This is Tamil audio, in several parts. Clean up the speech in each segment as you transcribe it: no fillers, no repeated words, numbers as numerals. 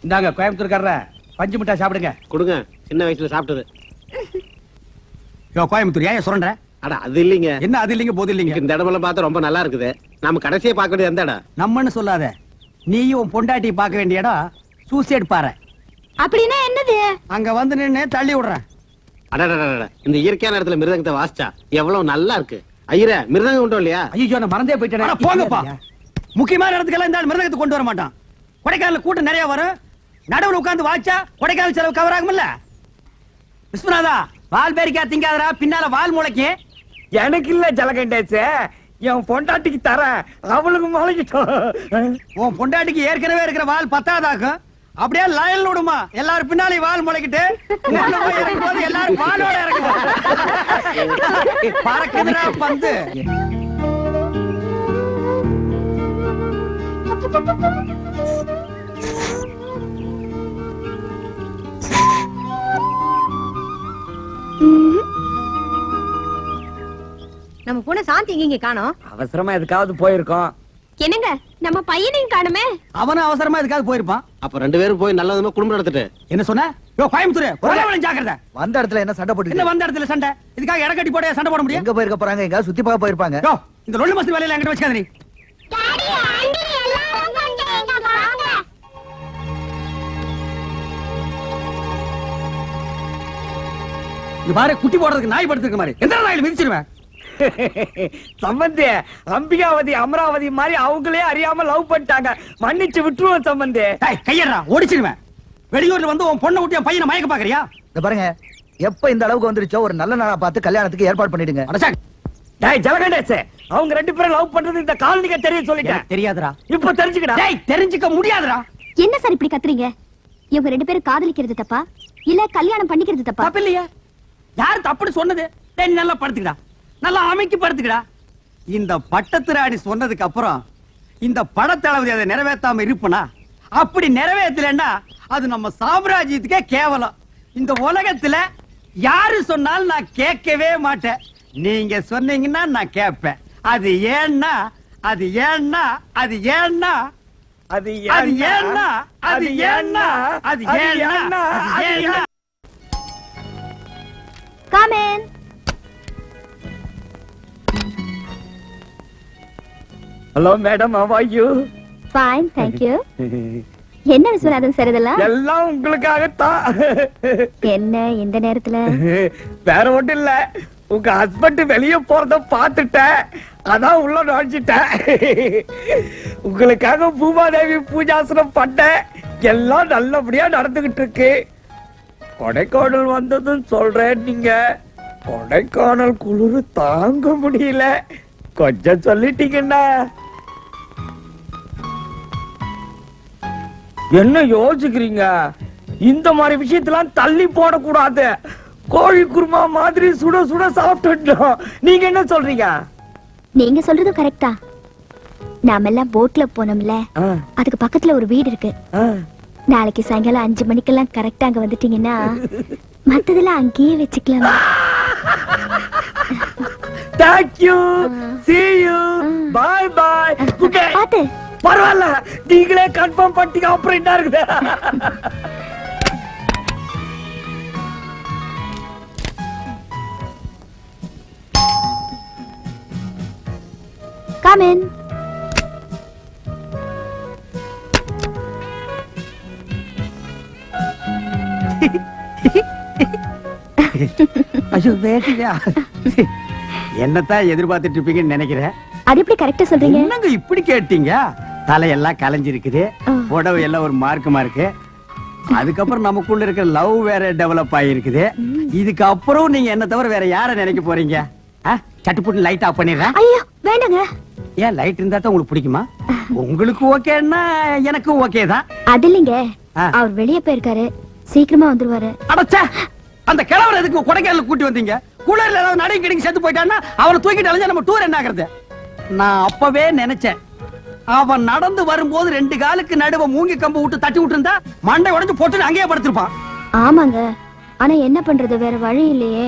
இந்தாங்க கோயம்புத்தூர்காரர பஞ்சு மிட்டாய் சாப்பிடுங்க. கொடுங்க, சின்ன வயசுல சாப்பிட்டது. யோ கோயம்புத்தூர் ஏன் சொல்றேன்? அட அது இல்லைங்க. என்ன அது இல்லைங்க போது இல்லைங்க? இந்த இடமெல்லாம் பார்த்தா ரொம்ப நல்லா இருக்குது. நாம கடைசியா பார்க்க வேண்டியது எந்த இடம்? நம்மன்னு சொல்லாத, நீயும் பொண்டாட்டி பார்க்க வேண்டிய இடம் சூசைட் பாறை. அப்படின்னா என்னது? அங்க வந்து நின்னு தள்ளி விடுறேன். அடடடட, இந்த இயற்கையான இடத்துல மிருதங்கத்தை வாசிச்சா எவ்வளவு நல்லா இருக்கு. ஐயரே, மிருதங்கம் உண்டோ இல்லையா? ஐயோ நான் மறந்தே போயிட்டேன். போங்கப்பா, முக்கியமான இடத்துக்கெல்லாம் இந்த மிருதங்கத்தை கொண்டு வர மாட்டான். கொடைக்கானல் கூட்டம் நிறைய வரும், நடுவில் உட்கார்ந்து வாச்சா கொடைக்கானல் செலவு கவர் ஆகும்ல. விஸ்வநாதா, வால் பேரிக்கா திங்காதரா, பின்னால வால் முளைக்கு. எனக்கு இல்ல ஜலகண்டேசே, என் பொண்டாட்டிக்கு தர, அவளுக்கு முளைக்கிட்டோம். உன் பொண்டாட்டிக்கு ஏற்கனவே இருக்கிற வால் பத்தாதாக்கும். அப்படியே லயல் விடுமா, எல்லாரும் பின்னாலே வால் முளைக்கிட்டு எல்லாரும் வாலோட இறக்குமா. பறக்குதுடா பந்து. நம்ம போன சாந்தி இங்க காணோம். அவசரமா எதுக்காவது போயிருக்கோம். என்னங்க, நம்ம பையனையும் காணுமே. அவனும் அவசரமா எதுக்காவது போயிருப்பான். அப்ப 2 பேரும் போய் நல்லதுமா குடும்பம் நடத்திட்டு. என்ன சொன்ன? யோ கோயம்புத்தூர், ஒரேவளம் ஜாக்கிரதை. வந்த இடத்துல என்ன சண்டை போட்டு? என்ன வந்த இடத்துல சண்டை? இதுக்காக இட கட்டி போட சண்டை போட முடியும்? எங்க போயிருக்க போறாங்க? எங்க சுத்தி பார்க்க போயிருப்பாங்க. யோ இந்த லொள்ளு மஸ்தி வேலையில என்கிட்ட வச்சுக்காத நீ. டாடி, ஆண்டி எல்லாரும் வந்தீங்க, வாங்க. இது பாரு, குட்டி போடுறதுக்கு நாய் படுத்துக்க மாதிரி எந்த நாயில மிதிச்சிருவேன். சம்பந்தி, அம்பிகாவதி அமராவதி மாதிரி அவங்களே அறியாம லவ் பண்ணிட்டாங்க. மன்னிச்சு விட்டுருவோம் சம்பந்தி. கையடா, ஓடிச்சிருவேன். வெளியூர்ல வந்து உன் பொண்ணை விட்டு என் பையனை மயக்க பாக்குறியா? இந்த பாருங்க, எப்ப இந்த அளவுக்கு வந்துருச்சோ ஒரு நல்ல நாளா பார்த்து கல்யாணத்துக்கு ஏற்பாடு பண்ணிடுங்க. டேய் ஜலகண்டேசே, அவங்க 2 பேரும் லவ் பண்றது இந்த காலனிக்கு தெரியும் சொல்லிட்டேன். தெரியாதுடா. இப்ப தெரிஞ்சுக்கடா. டேய் தெரிஞ்சுக்க முடியாதுடா. என்ன சார் இப்படி கத்துறீங்க? இவங்க 2 பேரும் காதலிக்கிறது தப்பா இல்ல கல்யாணம் பண்ணிக்கிறது தப்பா? தப்பு இல்லையா? யார் தப்புன்னு சொன்னது? டேய் நல்லா படுத்துக்கடா, நல்லா அமைக்கி படுத்துக்கடா. இந்த பட்டத்து ராணி சொன்னதுக்கு அப்புறம் இந்த படத்தளபதி அதை நிறைவேற்றாம இருப்பனா? அப்படி நிறைவேற்றலன்னா அது நம்ம சாம்ராஜ்யத்துக்கே கேவலம். இந்த உலகத்துல யாரு சொன்னாலும் நான் கேட்கவே மாட்டேன். நீங்க சொன்னீங்கன்னா நான் கேட்பேன். அது ஏன்னா அது ஏன்னா அது ஏன்னா அது ஏன்னா அது ஏன்னா அது ஏன்னா அது ஏன்னா. Come in. Hello madam, how are you? Fine, thank you. என்ன விஸ்வநாதன் சார் இதெல்லாம்? எல்லாம் உங்களுக்காகத்தான். என்ன இந்த நேரத்துல? வேற ஒண்ணும் இல்ல, உங்க ஹஸ்பண்ட் வெளிய போறத பாத்துட்டேன், அதான் உள்ள நுழைஞ்சிட்டேன். உங்களுக்காக பூமாதேவி பூஜாசனம் பண்ணேன், எல்லாம் நல்லபடியா நடந்துகிட்டு இருக்கு. கொடைக்கானல் வந்ததும் சொல்றேன், நீங்க கொடைக்கானல் குளிர் தாங்க முடியல, கொஞ்சம் சொல்லிட்டீங்கன்னா. என்ன யோசிக்கிறீங்க? இந்த மாதிரி விஷயத்தெல்லாம் தள்ளி போடக்கூடாது. கோழி குருமா மாதிரி சுட சுட சாப்பிட்டுட்டோம். நீங்க என்ன சொல்றீங்க? நீங்க சொல்றது கரெக்டா. நாம எல்லாம் போட்ல போனோம்ல, அதுக்கு பக்கத்துல ஒரு வீடு இருக்கு. நாளைக்கு சாயங்காலம் 5 மணிக்கெல்லாம் கரெக்டா அங்க வந்துட்டீங்கன்னா மத்ததெல்லாம் அங்கேயே வச்சுக்கலாம். Thank you. See you. Bye bye. Okay. பாத்து. பரவாயில்ல, நீங்களே கன்ஃபார்ம் பண்ணிட்டீங்க. அப்புறம் என்ன இருக்குது? Come in. ஐயோ வேட்டியா, என்னத்தான் எதிர்பார்த்துட்டு இருப்பீங்கன்னு நினைக்கிறேன். அது எப்படி கரெக்டா சொல்றீங்க? என்னங்க இப்படி கேட்டீங்க? தலையெல்லாம் கலைஞ்சிருக்குது, புடவை எல்லாம் ஒரு மார்க்கமா இருக்கு. அதுக்கப்புறம் நமக்குள்ள இருக்கிற லவ் வேற டெவலப் ஆகிருக்குது. இதுக்கு அப்புறம் நீங்க என்ன தவிர வேற யார நினைக்க போறீங்க? சட்டு புட்டு லைட் ஆஃப் பண்ணிடுறேன். ஐயோ வேண்டாங்க. ஏன் லைட் இருந்தா தான் உங்களுக்கு பிடிக்குமா? உங்களுக்கு ஓகேன்னா எனக்கும் ஓகே தான். அது இல்லைங்க, அவர் வெளியே போயிருக்காரு, சீக்கிரமா வந்துருவாரு. அடச்சே, அந்த கிழவர் எதுக்கு கொடைக்கானல் கூட்டி வந்தீங்க? குளர்ல ஏதாவது நடையும் கிடைக்கு செத்து போயிட்டான்னா அவனை தூக்கிட்டு அலைஞ்சா நம்ம டூர் என்ன ஆகுறது? நான் அப்பவே நினைச்சேன், அவன் நடந்து வரும்போது 2 காலுக்கு நடுவ மூங்கி கம்பு விட்டு தட்டி விட்டு இருந்தா மண்டை உடைஞ்சு போட்டு அங்கேயே படுத்திருப்பான். ஆமாங்க, ஆனா என்ன பண்றது, வேற வழி இல்லையே.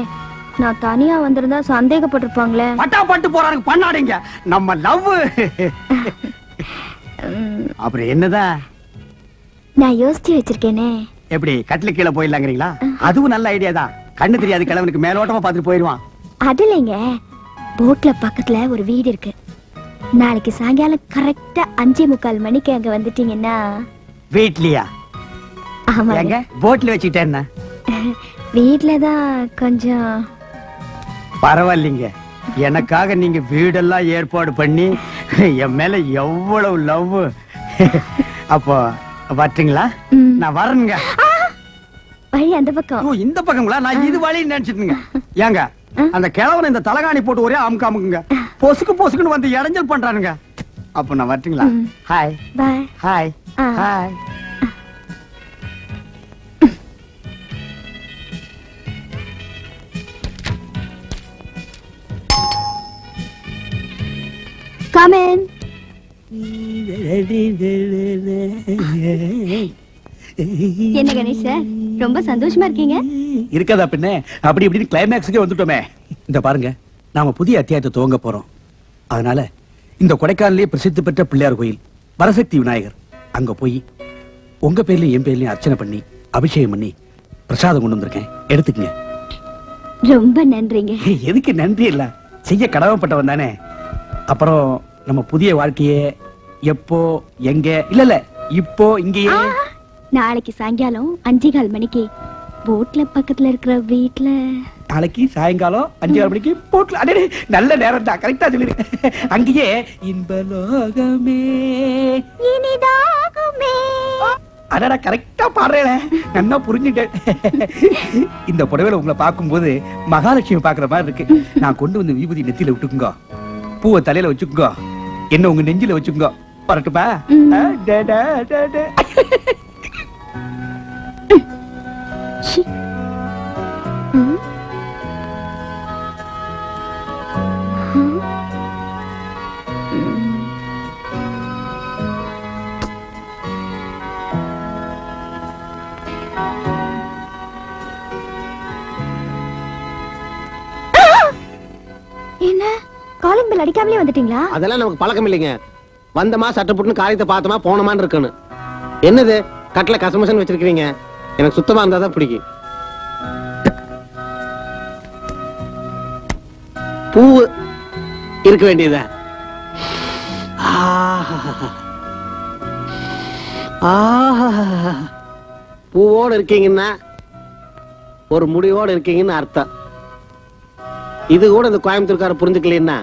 நான் தனியா வந்திருந்தா சந்தேகப்பட்டிருப்பாங்களே. பட்டா பட்டு போறானுங்க பண்ணாடிங்க நம்ம லவ். அப்புறம் என்னதான் நான் யோசிச்சு வச்சிருக்கேனே. எப்படி கட்டில கீழே போயிடலாங்கிறீங்களா? அதுவும் நல்ல ஐடியா தான். கண்ணு தெரியாது கிழவனுக்கு மேலோட்டமா பார்த்துட்டு போயிடுவான். அது இல்லைங்க, போட்ல பக்கத்துல ஒரு வீடு இருக்கு. நாளைக்கு சாயங்காலம் கரெக்டா 5:45 மணிக்கு அங்க வந்துட்டீங்கன்னா. வீட்லயா? ஆமா. எங்க போட்ல வச்சுக்கிட்டேன். வீட்லதான் கொஞ்சம். பரவாயில்லைங்க, எனக்காக நீங்க வீடெல்லாம் ஏற்பாடு பண்ணி என் மேல எவ்வளவு லவ். அப்போ வரட்டுங்களா? நான் வரணுங்க. வழி அந்த பக்கம். ஓ, இந்த பக்கங்களா? நான் இது வழி நினைச்சிட்டுங்க. ஏங்க அந்த கிழவனை இந்த தலகாணி போட்டு ஒரே அமுக்கு அமுக்குங்க. பொசுக்கு பொசுக்குன்னு வந்து இடைஞ்சல் பண்றானுங்க. அப்ப நான் வரட்டுங்களா? Hi bye. Hi hi. Come in. என்ன கணேஷ் சார், ரொம்ப சந்தோஷமா இருக்கீங்க? இருக்காதா பின்ன? அப்படி இப்படின்னு கிளைமேக்ஸுக்கே வந்துட்டோமே. இந்த பாருங்க, நாம புதிய அத்தியாயத்தை துவங்க போறோம். அதனால இந்த கொடைக்கானலே பிரசித்தி பெற்ற பிள்ளையார் கோயில் வரசக்தி விநாயகர் அங்க போய் உங்க பேர்லயும் என் பேர்லயும் அர்ச்சனை பண்ணி அபிஷேகம் பண்ணி பிரசாதம் கொண்டு வந்திருக்கேன், எடுத்துக்கங்க. ரொம்ப நன்றிங்க. எதுக்கு நன்றி? இல்ல, செய்ய கடமைப்பட்டவன் தானே. அப்புறம் நம்ம புதிய வாழ்க்கையே எப்போ எங்க இல்ல இப்போ இங்கேயே. நாளைக்கு சாயங்காலம் 5:15 மணிக்கு போட்ல பக்கத்துல இருக்கிற வீட்ல. நாளைக்கு சாயங்காலம் 5:15 மணிக்கு போட்ல. அடே, நல்ல நேரம் தான், கரெக்டா சொல்லிருக்க. அங்கேயே இன்பலோகமே இனிதாகுமே. அடடா, கரெக்டா பாடுறேன், நல்லா புரிஞ்சுட்டேன். இந்த புடவையில உங்களை பார்க்கும்போது மகாலட்சுமி பாக்குற மாதிரி இருக்கு. நான் கொண்டு வந்து விபூதி நெத்தியில விட்டுக்குங்க, பூவை தலையில வச்சுக்குங்க, என்ன உங்க நெஞ்சில வச்சுக்குங்க. வரட்டுமா? என்ன காலிங் பெல் அடிக்காமலே வந்துட்டீங்களா? அதெல்லாம் நமக்கு பழக்கம் இல்லைங்க. வந்தமா சட்டை போட்டு காரியத்தை பார்த்தமா போனமான்னு இருக்கணும். என்னது கட்டில கசமசன்னு வச்சிருக்கீங்க? எனக்கு சுத்தமா இருந்தாதான் பிடிக்கும். பூ இருக்க வேண்டியத. பூவோட இருக்கீங்கன்னா ஒரு முடிவோட இருக்கீங்கன்னு அர்த்தம். இது கூட இந்த கோயம்புத்தூர்கார புரிஞ்சுக்கலன்னா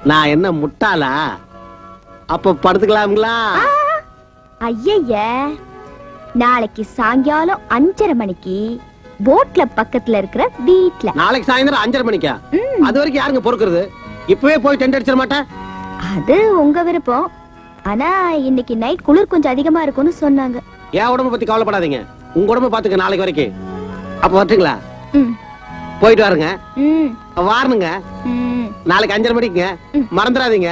நான் என்ன முட்டாளா? அப்ப படுத்துக்கலாம்ங்களா? ஐய, நாளைக்கு சாயங்காலம் 5:30 மணிக்கு போட்ல பக்கத்துல இருக்கிற வீட்ல. நாளைக்கு சாயந்தரம் 5:30 மணிக்கா? அது வரைக்கும் யாருங்க பொறுக்கிறது? இப்பவே போய் டென்ட் அடிச்சிட மாட்டேன். அது உங்க விருப்பம். ஆனா இன்னைக்கு நைட் குளிர் கொஞ்சம் அதிகமா இருக்கும்னு சொன்னாங்க. என் உடம்ப பத்தி கவலைப்படாதீங்க, உங்க உடம்ப பாத்துக்க நாளைக்கு வரைக்கும். அப்ப வரட்டுங்களா? போயிட்டு வாருங்க. வாரணுங்க. நாளைக்கு 5:30 மணிக்குங்க, மறந்துடாதீங்க.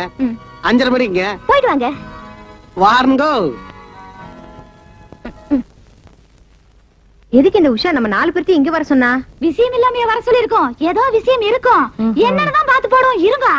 5:30 மணிக்குங்க போயிட்டு வாங்க. வாருங்க. எதுக்கு இந்த உஷா நம்ம 4 பேர்த்தையும் இங்க வர சொன்னா? விஷயம் இல்லாம வர சொல்லி இருக்கோம். ஏதோ விஷயம் இருக்கும். என்னன்னு தான் பாத்து போடுவோம். இருங்க.